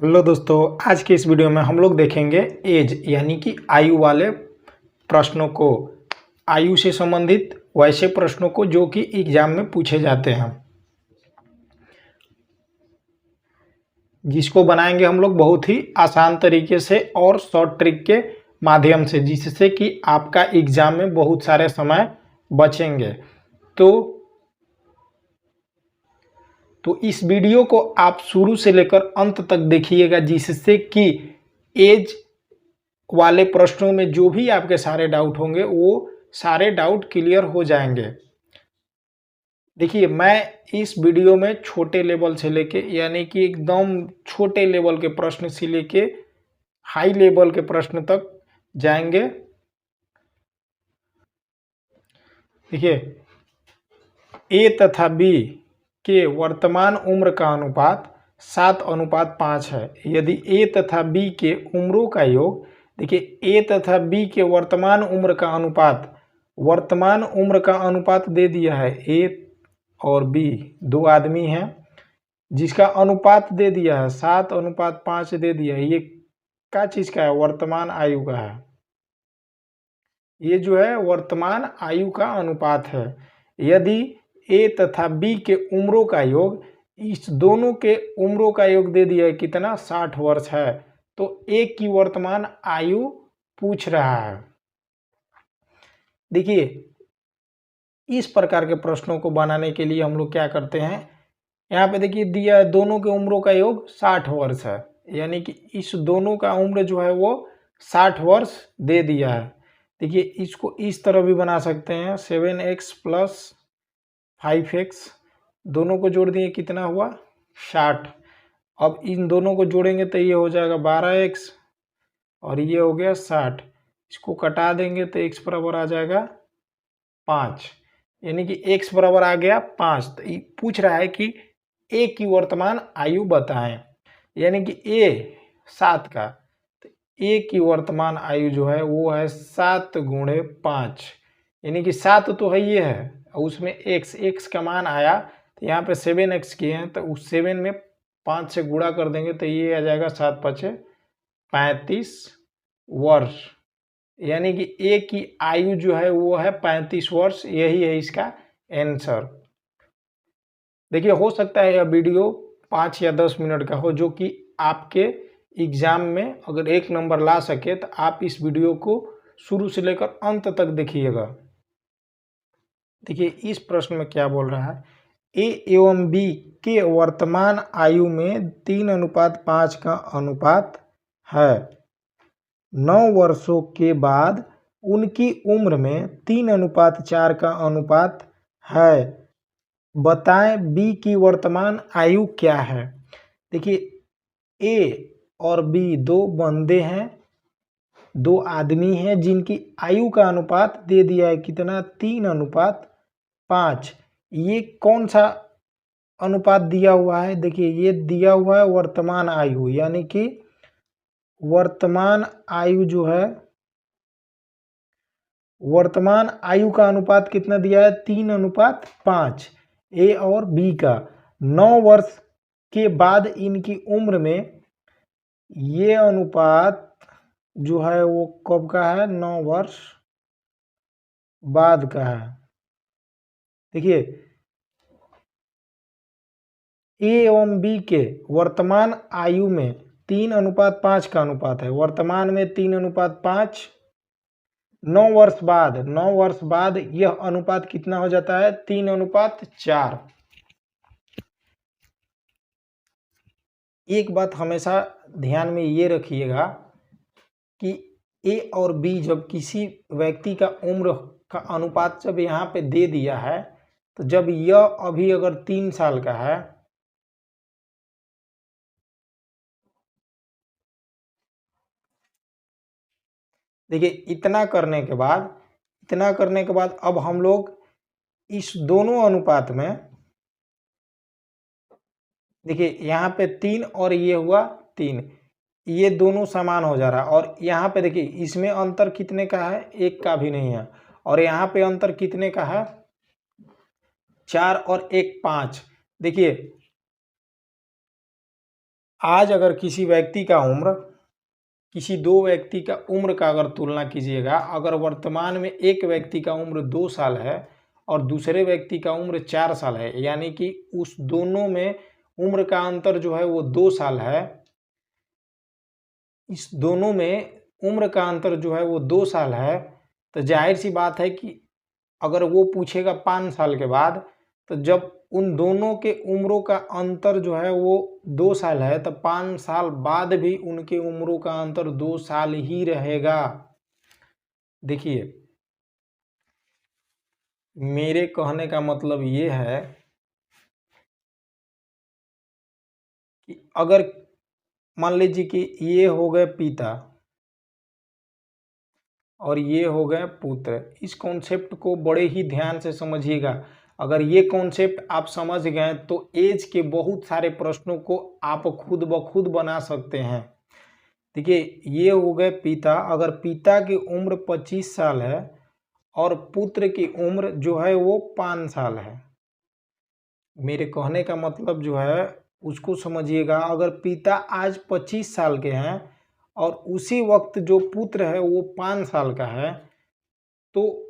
Hello दोस्तों, आज के इस वीडियो में हम लोग देखेंगे एज यानी कि आयु वाले प्रश्नों को, आयु से संबंधित वैसे प्रश्नों को जो कि एग्जाम में पूछे जाते हैं, जिसको बनाएंगे हम लोग बहुत ही आसान तरीके से और शॉर्ट ट्रिक के माध्यम से, जिससे कि आपका एग्जाम में बहुत सारे समय बचेंगे। तो इस वीडियो को आप शुरू से लेकर अंत तक देखिएगा, जिससे कि एज वाले प्रश्नों में जो भी आपके सारे डाउट होंगे वो सारे डाउट क्लियर हो जाएंगे। देखिए, मैं इस वीडियो में छोटे लेवल से लेके यानी कि एकदम छोटे लेवल के प्रश्न से लेके हाई लेवल के प्रश्न तक जाएंगे। देखिए, ए तथा बी के वर्तमान उम्र का अनुपात 7:5 है। यदि ए तथा बी के उम्रों का योग, देखिए ए तथा बी के वर्तमान उम्र का अनुपात दे दिया है। ए और बी दो आदमी हैं, जिसका अनुपात दे दिया है 7:5 दे दिया है। ये क्या चीज़ का है? वर्तमान आयु का है। ये जो है वर्तमान आयु का अनुपात है। यदि ए तथा बी के उम्रों का योग, इस दोनों के उम्रों का योग दे दिया है कितना? 60 वर्ष है। तो ए की वर्तमान आयु पूछ रहा है। देखिए, इस प्रकार के प्रश्नों को बनाने के लिए हम लोग क्या करते हैं, यहाँ पे देखिए दिया है दोनों के उम्रों का योग 60 वर्ष है, यानी कि इस दोनों का उम्र जो है वो 60 वर्ष दे दिया है। देखिए, इसको इस तरह भी बना सकते हैं, 7x + 5x, दोनों को जोड़ दिए कितना हुआ? 60। अब इन दोनों को जोड़ेंगे तो ये हो जाएगा 12x और ये हो गया 60। इसको कटा देंगे तो x बराबर आ जाएगा 5, यानी कि x बराबर आ गया 5। तो ये पूछ रहा है कि ए की वर्तमान आयु बताएं, यानी कि ए 7 का, तो ए की वर्तमान आयु जो है वो है 7 × 5, यानी कि 7 तो है, ये है, और उसमें x का मान आया तो यहाँ पे 7x किए हैं, तो उस 7 में 5 से गुणा कर देंगे तो ये आ जाएगा 7 × 5 = 35 वर्ष, यानी कि ए की आयु जो है वो है 35 वर्ष। यही है इसका आंसर। देखिए, हो सकता है यह वीडियो 5 या 10 मिनट का हो, जो कि आपके एग्जाम में अगर 1 नंबर ला सके तो आप इस वीडियो को शुरू से लेकर अंत तक देखिएगा। देखिए, इस प्रश्न में क्या बोल रहा है, ए एवं बी के वर्तमान आयु में 3:5 का अनुपात है। 9 वर्षों के बाद उनकी उम्र में 3:4 का अनुपात है। बताएं बी की वर्तमान आयु क्या है। देखिए, ए और बी दो बंदे हैं, दो आदमी हैं, जिनकी आयु का अनुपात दे दिया है कितना? 3:5। ये कौन सा अनुपात दिया हुआ है? देखिए, ये दिया हुआ है वर्तमान आयु, यानी कि वर्तमान आयु जो है, वर्तमान आयु का अनुपात कितना दिया है? 3:5। ए और बी का 9 वर्ष के बाद इनकी उम्र में ये अनुपात जो है वो कब का है? 9 वर्ष बाद का है। देखिए, ए एवं बी के वर्तमान आयु में 3:5 का अनुपात है। वर्तमान में 3:5, 9 वर्ष बाद यह अनुपात कितना हो जाता है? 3:4। एक बात हमेशा ध्यान में ये रखिएगा कि ए और बी जब किसी व्यक्ति का उम्र का अनुपात जब यहाँ पे दे दिया है, तो जब यह अभी अगर 3 साल का है, देखिए इतना करने के बाद अब हम लोग इस दोनों अनुपात में, देखिए यहाँ पे 3 और ये हुआ 3, ये दोनों समान हो जा रहा है। और यहाँ पे देखिए इसमें अंतर कितने का है? 1 का भी नहीं है। और यहाँ पे अंतर कितने का है? 4 और 1 5। देखिए, आज अगर किसी व्यक्ति का उम्र, किसी दो व्यक्ति का उम्र का अगर तुलना कीजिएगा, अगर वर्तमान में एक व्यक्ति का उम्र 2 साल है और दूसरे व्यक्ति का उम्र 4 साल है, यानी कि उस दोनों में उम्र का अंतर जो है वो 2 साल है, इस दोनों में उम्र का अंतर जो है वो 2 साल है, तो जाहिर सी बात है कि अगर वो पूछेगा 5 साल के बाद, तो जब उन दोनों के उम्रों का अंतर जो है वो 2 साल है, तो 5 साल बाद भी उनके उम्रों का अंतर 2 साल ही रहेगा। देखिए, मेरे कहने का मतलब ये है कि अगर मान लीजिए कि ये हो गए पिता और ये हो गए पुत्र, इस कॉन्सेप्ट को बड़े ही ध्यान से समझिएगा। अगर ये कॉन्सेप्ट आप समझ गए तो एज के बहुत सारे प्रश्नों को आप खुद ब खुद बना सकते हैं। देखिए, ये हो गए पिता, अगर पिता की उम्र 25 साल है और पुत्र की उम्र जो है वो 5 साल है, मेरे कहने का मतलब जो है उसको समझिएगा। अगर पिता आज 25 साल के हैं और उसी वक्त जो पुत्र है वो 5 साल का है, तो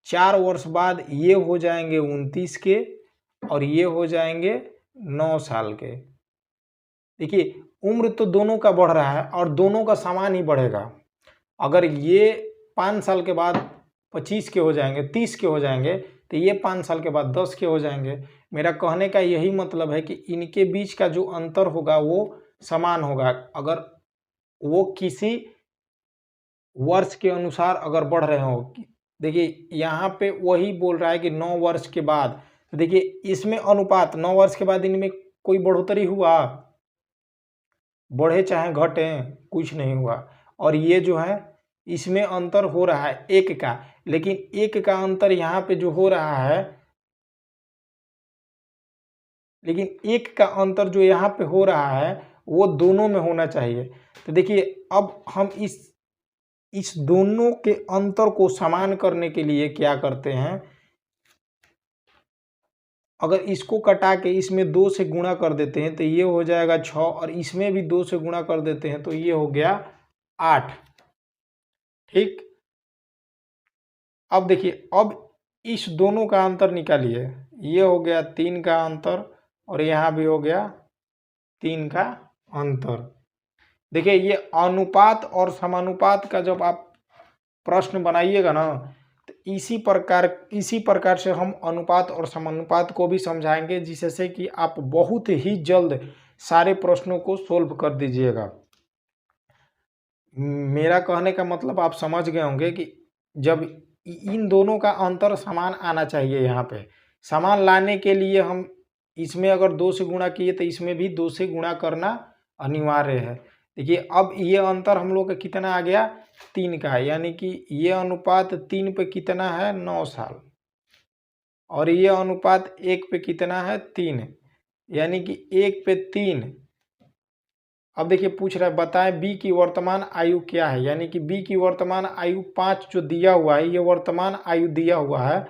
4 वर्ष बाद ये हो जाएंगे 29 के और ये हो जाएंगे 9 साल के। देखिए, उम्र तो दोनों का बढ़ रहा है और दोनों का समान ही बढ़ेगा। अगर ये 5 साल के बाद 25 के हो जाएंगे, 30 के हो जाएंगे, तो ये 5 साल के बाद 10 के हो जाएंगे। मेरा कहने का यही मतलब है कि इनके बीच का जो अंतर होगा वो समान होगा। अगर वो किसी वर्ष के अनुसार अगर बढ़ रहे हो, देखिए यहाँ पे वही बोल रहा है कि 9 वर्ष के बाद, तो देखिए इसमें अनुपात 9 वर्ष के बाद इनमें कोई बढ़ोतरी हुआ, बढ़े चाहे घटे, कुछ नहीं हुआ। और ये जो है इसमें अंतर हो रहा है 1 का, लेकिन 1 का अंतर यहाँ पे जो हो रहा है, लेकिन 1 का अंतर जो यहाँ पे हो रहा है वो दोनों में होना चाहिए। तो देखिए, अब हम इस दोनों के अंतर को समान करने के लिए क्या करते हैं, अगर इसको कटा के इसमें 2 से गुणा कर देते हैं तो ये हो जाएगा 6, और इसमें भी 2 से गुणा कर देते हैं तो ये हो गया 8। ठीक, अब देखिए, अब इस दोनों का अंतर निकालिए, ये हो गया 3 का अंतर और यहाँ भी हो गया 3 का अंतर। देखिए, ये अनुपात और समानुपात का जब आप प्रश्न बनाइएगा ना, तो इसी प्रकार से हम अनुपात और समानुपात को भी समझाएंगे, जिससे कि आप बहुत ही जल्द सारे प्रश्नों को सोल्व कर दीजिएगा। मेरा कहने का मतलब आप समझ गए होंगे कि जब इन दोनों का अंतर समान आना चाहिए, यहाँ पे समान लाने के लिए हम इसमें अगर 2 से गुणा किए तो इसमें भी 2 से गुणा करना अनिवार्य है। देखिए, अब ये अंतर हम लोग का कितना आ गया, 3 का, यानी कि ये अनुपात 3 पे कितना है, 9 साल, और ये अनुपात 1 पे कितना है, 3, यानी कि 1 पे 3। अब देखिए, पूछ रहा है बताएं बी की वर्तमान आयु क्या है, यानी कि बी की वर्तमान आयु 5 जो दिया हुआ है, ये वर्तमान आयु दिया हुआ है,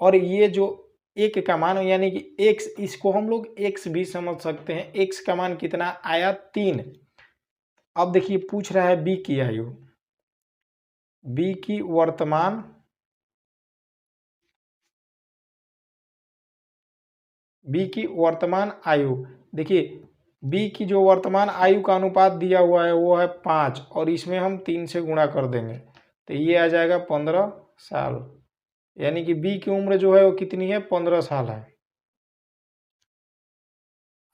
और ये जो 1 का मान यानी कि x, इसको हम लोग x भी समझ सकते हैं। x का मान कितना आया, 3। अब देखिए, पूछ रहा है बी की आयु, बी की वर्तमान आयु। देखिए, बी की जो वर्तमान आयु का अनुपात दिया हुआ है वो है 5, और इसमें हम 3 से गुणा कर देंगे तो ये आ जाएगा 15 साल, यानी कि बी की उम्र जो है वो कितनी है, 15 साल है।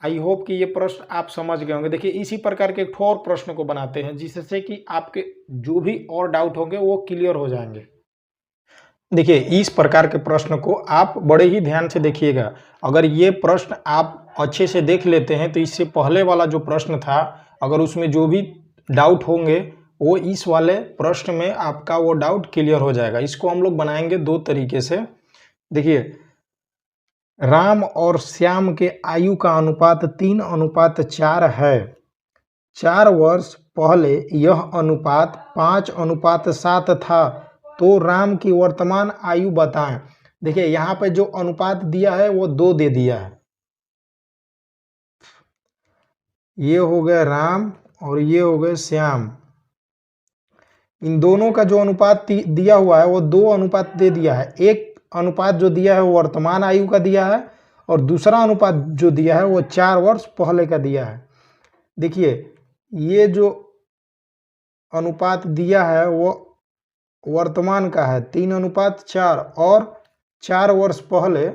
आई होप कि ये प्रश्न आप समझ गए होंगे। देखिए, इसी प्रकार के एक और प्रश्न को बनाते हैं, जिससे कि आपके जो भी और डाउट होंगे वो क्लियर हो जाएंगे। देखिए, इस प्रकार के प्रश्न को आप बड़े ही ध्यान से देखिएगा। अगर ये प्रश्न आप अच्छे से देख लेते हैं तो इससे पहले वाला जो प्रश्न था, अगर उसमें जो भी डाउट होंगे वो इस वाले प्रश्न में आपका वो डाउट क्लियर हो जाएगा। इसको हम लोग बनाएंगे 2 तरीके से। देखिए, राम और श्याम के आयु का अनुपात 3:4 है। 4 वर्ष पहले यह अनुपात 5:7 था, तो राम की वर्तमान आयु बताएं। देखिए, यहाँ पे जो अनुपात दिया है वो 2 दे दिया है, ये हो गए राम और ये हो गए श्याम। इन दोनों का जो अनुपात दिया हुआ है वो 2 अनुपात दे दिया है। एक अनुपात जो दिया है वो वर्तमान आयु का दिया है और दूसरा अनुपात जो दिया है वो 4 वर्ष पहले का दिया है। देखिए ये जो अनुपात दिया है वो वर्तमान का है 3:4 और 4 वर्ष पहले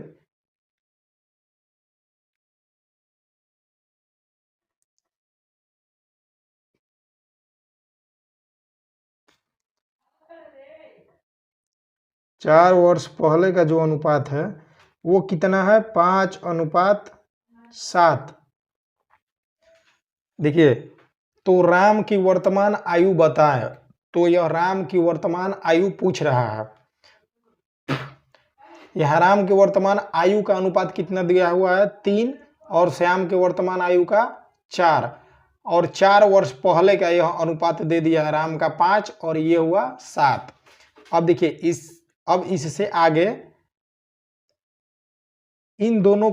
चार वर्ष पहले का जो अनुपात है वो कितना है 5:7। देखिए तो राम की वर्तमान आयु बताएं, तो यह राम की वर्तमान आयु पूछ रहा है। यह राम की वर्तमान आयु का अनुपात कितना दिया हुआ है 3 और श्याम के वर्तमान आयु का 4 और 4 वर्ष पहले का यह अनुपात दे दिया है राम का 5 और ये हुआ 7। अब देखिए अब इससे आगे इन दोनों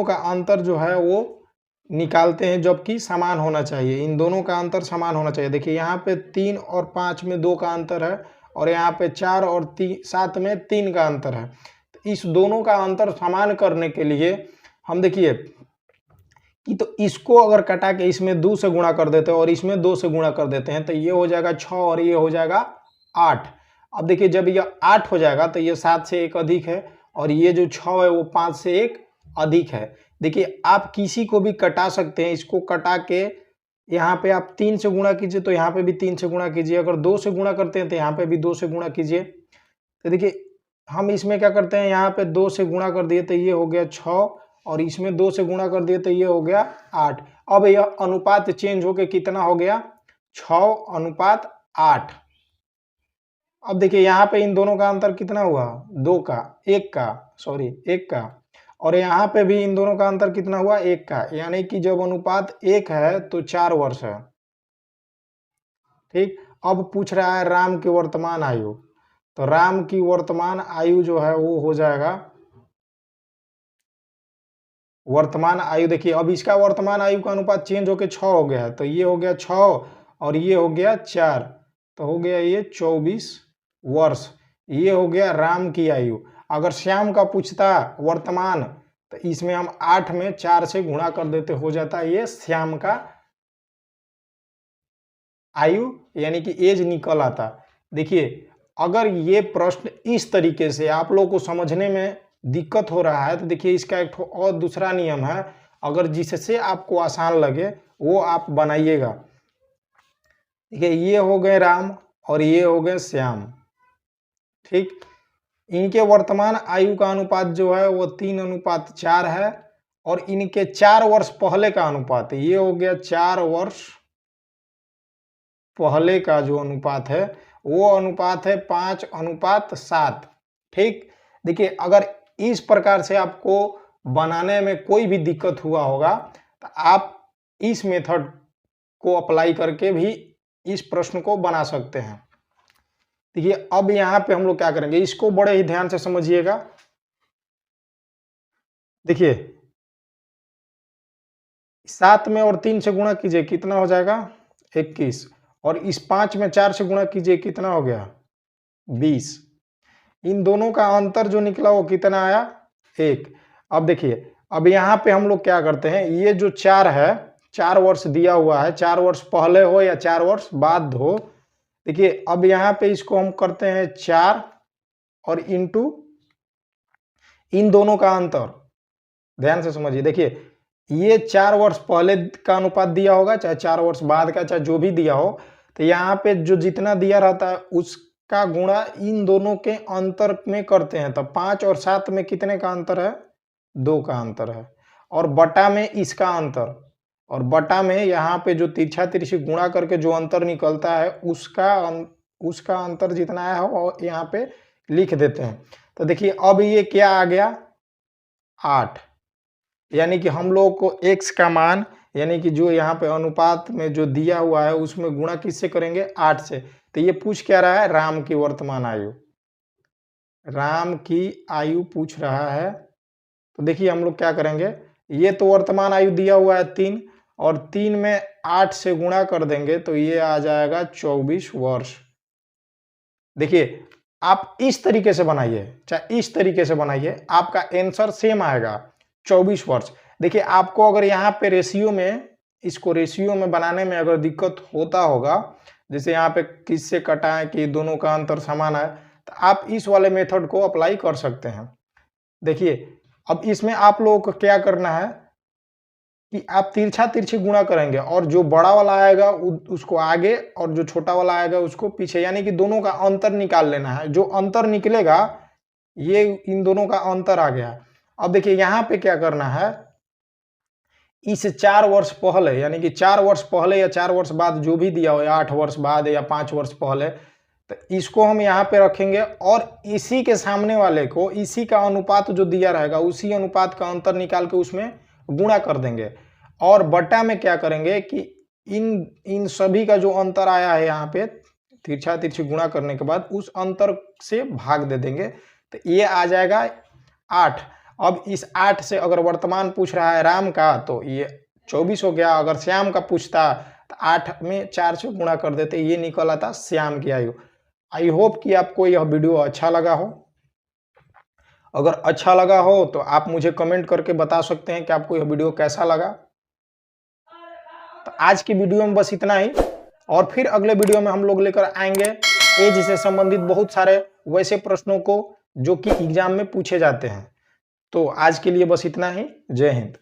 का अंतर जो है वो निकालते हैं, जबकि समान होना चाहिए। इन दोनों का अंतर समान होना चाहिए। देखिए यहाँ पे 3 और 5 में 2 का अंतर है और यहाँ पे 4 और 7 में 3 का अंतर है। तो इस दोनों का अंतर समान करने के लिए हम देखिए कि तो इसको अगर कटा के इसमें 2 से गुणा कर देते हैं और इसमें 2 से गुणा कर देते हैं तो ये हो जाएगा 6 और ये हो जाएगा 8। अब देखिए जब ये 8 हो जाएगा तो ये 7 से 1 अधिक है और ये जो 6 है वो 5 से 1 अधिक है। देखिए आप किसी को भी कटा सकते हैं। इसको कटा के यहाँ पे आप 3 से गुणा कीजिए तो यहाँ पे भी 3 से गुणा कीजिए। अगर 2 से गुणा करते हैं तो यहाँ पे भी 2 से गुणा कीजिए। तो देखिए हम इसमें क्या करते हैं, यहाँ पे 2 से गुणा कर दिए तो ये हो गया 6 और इसमें 2 से गुणा कर दिए तो ये हो गया 8। अब यह अनुपात चेंज होके कितना हो गया 6:8। अब देखिए यहाँ पे इन दोनों का अंतर कितना हुआ 1 का और यहाँ पे भी इन दोनों का अंतर कितना हुआ 1 का, यानी कि जब अनुपात 1 है तो 4 वर्ष है। ठीक, अब पूछ रहा है राम की वर्तमान आयु, तो राम की वर्तमान आयु जो है वो हो जाएगा वर्तमान आयु। देखिए अब इसका वर्तमान आयु का अनुपात चेंज होके 6 हो गया है, तो ये हो गया 6 और ये हो गया 4, तो हो गया ये 24 वर्ष। ये हो गया राम की आयु। अगर श्याम का पूछता वर्तमान तो इसमें हम 8 में 4 से गुणा कर देते, हो जाता है ये श्याम का आयु यानी कि एज निकल आता। देखिए अगर ये प्रश्न इस तरीके से आप लोगों को समझने में दिक्कत हो रहा है तो देखिए इसका एक और दूसरा नियम है, अगर जिससे आपको आसान लगे वो आप बनाइएगा। देखिए ये हो गए राम और ये हो गए श्याम। ठीक, इनके वर्तमान आयु का अनुपात जो है वो 3:4 है और इनके 4 वर्ष पहले का अनुपात है, ये हो गया 4 वर्ष पहले का जो अनुपात है वो अनुपात है 5:7। ठीक, देखिए अगर इस प्रकार से आपको बनाने में कोई भी दिक्कत हुआ होगा तो आप इस मेथड को अप्लाई करके भी इस प्रश्न को बना सकते हैं। देखिए अब यहाँ पे हम लोग क्या करेंगे, इसको बड़े ही ध्यान से समझिएगा। देखिए 7 में और 3 से गुणा कीजिए कितना हो जाएगा 21 और इस 5 में 4 से गुणा कीजिए कितना हो गया 20। इन दोनों का अंतर जो निकला वो कितना आया 1। अब देखिए अब यहाँ पे हम लोग क्या करते हैं, ये जो 4 है 4 वर्ष दिया हुआ है, 4 वर्ष पहले हो या 4 वर्ष बाद हो। देखिए अब यहाँ पे इसको हम करते हैं 4 और इंटू इन दोनों का अंतर। ध्यान से समझिए, देखिए ये 4 वर्ष पहले का अनुपात दिया होगा चाहे 4 वर्ष बाद का, चाहे जो भी दिया हो, तो यहाँ पे जो जितना दिया रहता है उसका गुणा इन दोनों के अंतर में करते हैं। तो 5 और 7 में कितने का अंतर है 2 का अंतर है और बटा में इसका अंतर और बटा में यहाँ पे जो तिरछा तिरछी गुणा करके जो अंतर निकलता है उसका अंतर जितना है वो यहाँ पे लिख देते हैं। तो देखिए अब ये क्या आ गया 8, यानी कि हम लोग को x का मान यानी कि जो यहाँ पे अनुपात में जो दिया हुआ है उसमें गुणा किससे करेंगे 8 से। तो ये पूछ क्या रहा है राम की वर्तमान आयु, राम की आयु पूछ रहा है। तो देखिए हम लोग क्या करेंगे, ये तो वर्तमान आयु दिया हुआ है 3 और 3 में 8 से गुणा कर देंगे तो ये आ जाएगा 24 वर्ष। देखिए आप इस तरीके से बनाइए, चाहे इस तरीके से बनाइए, आपका आंसर सेम आएगा 24 वर्ष। देखिए आपको अगर यहाँ पे रेशियो में, इसको रेशियो में बनाने में अगर दिक्कत होता होगा, जैसे यहाँ पे किससे कटाएं कि दोनों का अंतर समान है, तो आप इस वाले मेथड को अप्लाई कर सकते हैं। देखिए अब इसमें आप लोगों को क्या करना है कि आप तिरछा तिरछी गुणा करेंगे और जो बड़ा वाला आएगा उसको आगे और जो छोटा वाला आएगा उसको पीछे, यानी कि दोनों का अंतर निकाल लेना है। जो अंतर निकलेगा ये इन दोनों का अंतर आ गया। अब देखिए यहाँ पे क्या करना है, इस 4 वर्ष पहले, यानी कि 4 वर्ष पहले या 4 वर्ष बाद जो भी दिया हो, या 8 वर्ष बाद या 5 वर्ष पहले, तो इसको हम यहाँ पे रखेंगे और इसी के सामने वाले को, इसी का अनुपात जो दिया रहेगा उसी अनुपात का अंतर निकाल के उसमें गुणा कर देंगे और बटा में क्या करेंगे कि इन सभी का जो अंतर आया है यहाँ पे तिरछा तिरछी गुणा करने के बाद उस अंतर से भाग दे देंगे, तो ये आ जाएगा 8। अब इस 8 से अगर वर्तमान पूछ रहा है राम का तो ये 24 हो गया। अगर श्याम का पूछता तो 8 में 4 से गुणा कर देते, ये निकल आता श्याम की आयु। आई होप कि आपको यह वीडियो अच्छा लगा हो। अगर अच्छा लगा हो तो आप मुझे कमेंट करके बता सकते हैं कि आपको यह वीडियो कैसा लगा। तो आज की वीडियो में बस इतना ही, और फिर अगले वीडियो में हम लोग लेकर आएंगे एज से संबंधित बहुत सारे वैसे प्रश्नों को जो कि एग्जाम में पूछे जाते हैं। तो आज के लिए बस इतना ही। जय हिंद।